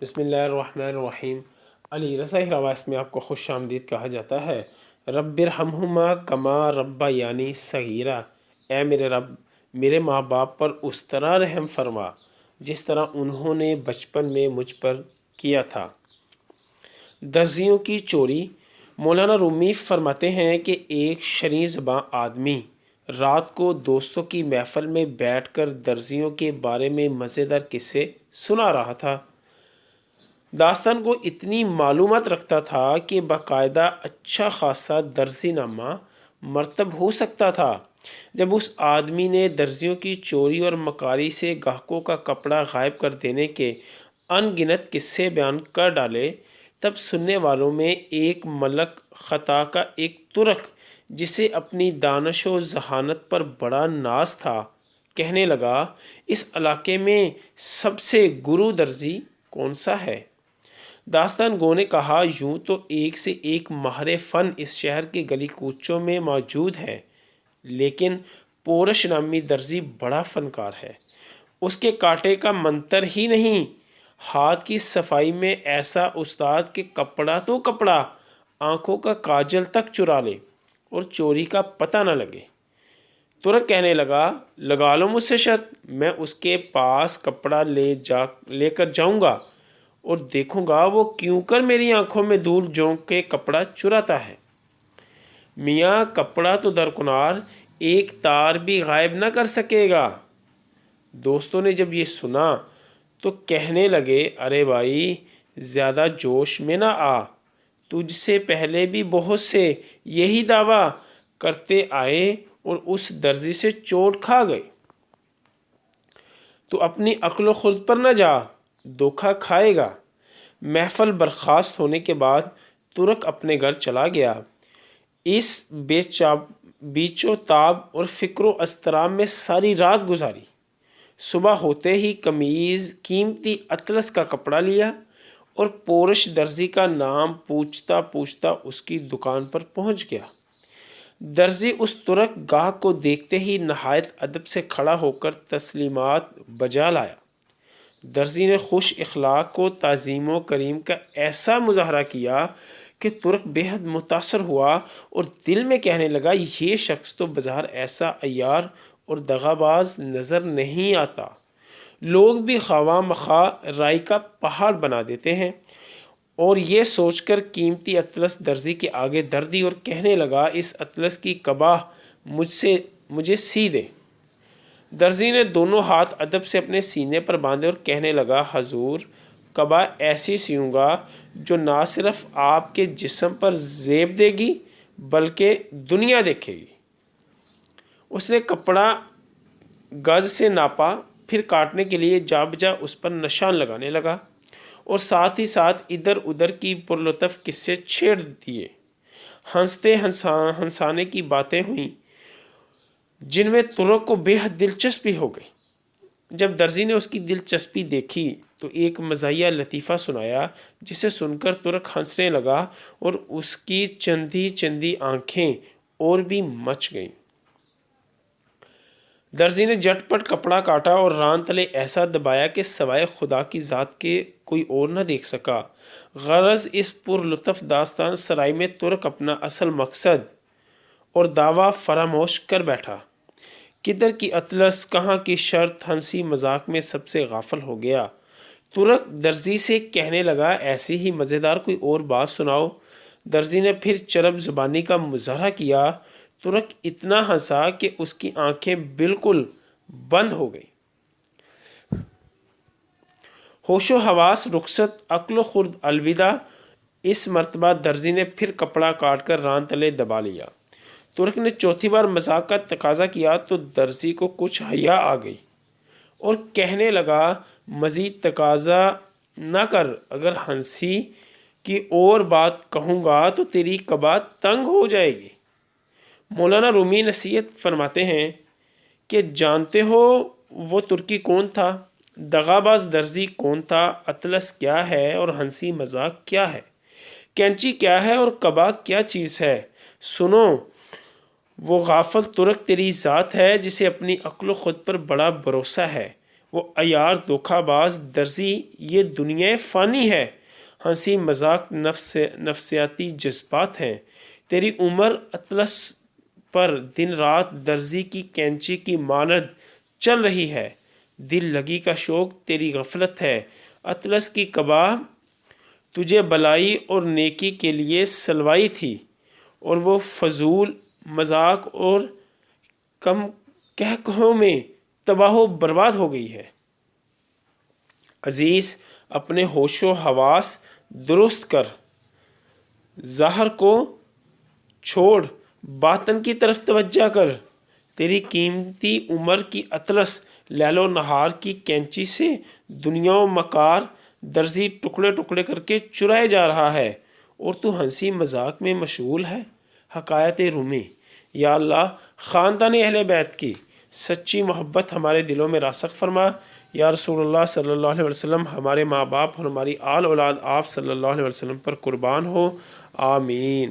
بسم اللہ الرحمن الرحیم۔ علی رضا حواس میں آپ کو خوش آمدید کہا جاتا ہے۔ رب ارحمہما کما ربیانی صغیرا، اے میرے رب میرے ماں باپ پر اس طرح رحم فرما جس طرح انہوں نے بچپن میں مجھ پر کیا تھا۔ درزیوں کی چوری۔ مولانا رومی فرماتے ہیں کہ ایک شریں زباں آدمی رات کو دوستوں کی محفل میں بیٹھ کر درزیوں کے بارے میں مزیدار قصے سنا رہا تھا۔ داستان کو اتنی معلومات رکھتا تھا کہ باقاعدہ اچھا خاصا درزی نامہ مرتب ہو سکتا تھا۔ جب اس آدمی نے درزیوں کی چوری اور مکاری سے گاہکوں کا کپڑا غائب کر دینے کے ان گنت قصے بیان کر ڈالے، تب سننے والوں میں ایک ملک خطا کا ایک ترک جسے اپنی دانش و ذہانت پر بڑا ناز تھا، کہنے لگا، اس علاقے میں سب سے گرو درزی کون سا ہے؟ داستان گو نے کہا، یوں تو ایک سے ایک ماہر فن اس شہر کے گلی کوچوں میں موجود ہے، لیکن پورش نامی درزی بڑا فنکار ہے۔ اس کے کاٹے کا منتر ہی نہیں، ہاتھ کی صفائی میں ایسا استاد کہ کپڑا تو کپڑا، آنکھوں کا کاجل تک چرا لے اور چوری کا پتہ نہ لگے۔ ترک کہنے لگا، لگا لو مجھ سے شرط، میں اس کے پاس کپڑا لے کر جاؤں گا اور دیکھوں گا وہ کیوں کر میری آنکھوں میں دھول جھونک کے کپڑا چراتا ہے۔ میاں کپڑا تو درکنار ایک تار بھی غائب نہ کر سکے گا۔ دوستوں نے جب یہ سنا تو کہنے لگے، ارے بھائی زیادہ جوش میں نہ آ، تجھ سے پہلے بھی بہت سے یہی دعویٰ کرتے آئے اور اس درزی سے چوٹ کھا گئے۔ تو اپنی عقل و خرد پر نہ جا، دھوکہ کھائے گا۔ محفل برخاست ہونے کے بعد ترک اپنے گھر چلا گیا۔ اس بیچ و تاب اور فکر و اضطراب میں ساری رات گزاری۔ صبح ہوتے ہی قیمتی اطلس کا کپڑا لیا اور پورش درزی کا نام پوچھتا پوچھتا اس کی دکان پر پہنچ گیا۔ درزی اس ترک گاہک کو دیکھتے ہی نہایت ادب سے کھڑا ہو کر تسلیمات بجا لایا۔ درزی نے خوش اخلاق و تعظیم و کریم کا ایسا مظاہرہ کیا کہ ترک بے حد متاثر ہوا اور دل میں کہنے لگا، یہ شخص تو بظاہر ایسا عیار اور دغا باز نظر نہیں آتا، لوگ بھی خواہ مخواہ رائی کا پہاڑ بنا دیتے ہیں۔ اور یہ سوچ کر قیمتی اطلس درزی کے آگے دھر دی اور کہنے لگا، اس اطلس کی کباہ مجھے سی دے۔ درزی نے دونوں ہاتھ ادب سے اپنے سینے پر باندھے اور کہنے لگا، حضور کباہ ایسی سیوں گا جو نہ صرف آپ کے جسم پر زیب دے گی بلکہ دنیا دیکھے گی۔ اس نے کپڑا گز سے ناپا، پھر کاٹنے کے لیے جا بجا اس پر نشان لگانے لگا اور ساتھ ہی ساتھ ادھر ادھر کی پرلطف قصے چھیڑ دیے۔ ہنستے ہنسانے کی باتیں ہوئیں جن میں ترک کو بے حد دلچسپی ہو گئی۔ جب درزی نے اس کی دلچسپی دیکھی تو ایک مزاحیہ لطیفہ سنایا، جسے سن کر ترک ہنسنے لگا اور اس کی چندی چندی آنکھیں اور بھی مچ گئیں۔ درزی نے جھٹ پٹ کپڑا کاٹا اور ران تلے ایسا دبایا کہ سوائے خدا کی ذات کے کوئی اور نہ دیکھ سکا۔ غرض اس پرلطف داستان سرائی میں ترک اپنا اصل مقصد اور دعویٰ فراموش کر بیٹھا۔ کدھر کی اطلس، کہاں کی شرط، ہنسی مذاق میں سب سے غافل ہو گیا۔ ترک درزی سے کہنے لگا، ایسی ہی مزیدار کوئی اور بات سناؤ۔ درزی نے پھر چرب زبانی کا مظاہرہ کیا۔ ترک اتنا ہنسا کہ اس کی آنکھیں بالکل بند ہو گئیں۔ ہوش و حواس رخصت، عقل و خرد الوداع۔ اس مرتبہ درزی نے پھر کپڑا کاٹ کر ران تلے دبا لیا۔ ترک نے چوتھی بار مذاق کا تقاضا کیا تو درزی کو کچھ حیا آ گئی اور کہنے لگا، مزید تقاضا نہ کر، اگر ہنسی کی اور بات کہوں گا تو تیری کباہ تنگ ہو جائے گی۔ مولانا رومی نصیحت فرماتے ہیں کہ جانتے ہو وہ ترکی کون تھا، دغاباز درزی کون تھا، اطلس کیا ہے اور ہنسی مذاق کیا ہے، کینچی کیا ہے اور کباہ کیا چیز ہے؟ سنو، وہ غافل ترک تیری ذات ہے جسے اپنی عقل و خود پر بڑا بھروسہ ہے وہ عیار دھوکہ باز درزی یہ دنیا فانی ہے، ہنسی مذاق نفسیاتی جذبات ہیں، تیری عمر اطلس پر دن رات درزی کی کینچی کی مانند چل رہی ہے، دل لگی کا شوق تیری غفلت ہے، اطلس کی قبا تجھے بلائی اور نیکی کے لیے سلوائی تھی، اور وہ فضول مذاق اور کم کہکہوں میں تباہ و برباد ہو گئی ہے۔ عزیز، اپنے ہوش و حواس درست کر، ظاہر کو چھوڑ باطن کی طرف توجہ کر، تیری قیمتی عمر کی اطلس لیل و نہار کی کینچی سے دنیا و مکار درزی ٹکڑے ٹکڑے کر کے چرائے جا رہا ہے، اور تو ہنسی مذاق میں مشغول ہے۔ حکایت رومی۔ یا اللہ، خاندان اہل بیت کی سچی محبت ہمارے دلوں میں راسخ فرما۔ یا رسول اللہ صلی اللہ علیہ وسلم، ہمارے ماں باپ اور ہماری آل اولاد آپ صلی اللہ علیہ وسلم پر قربان ہو، آمین۔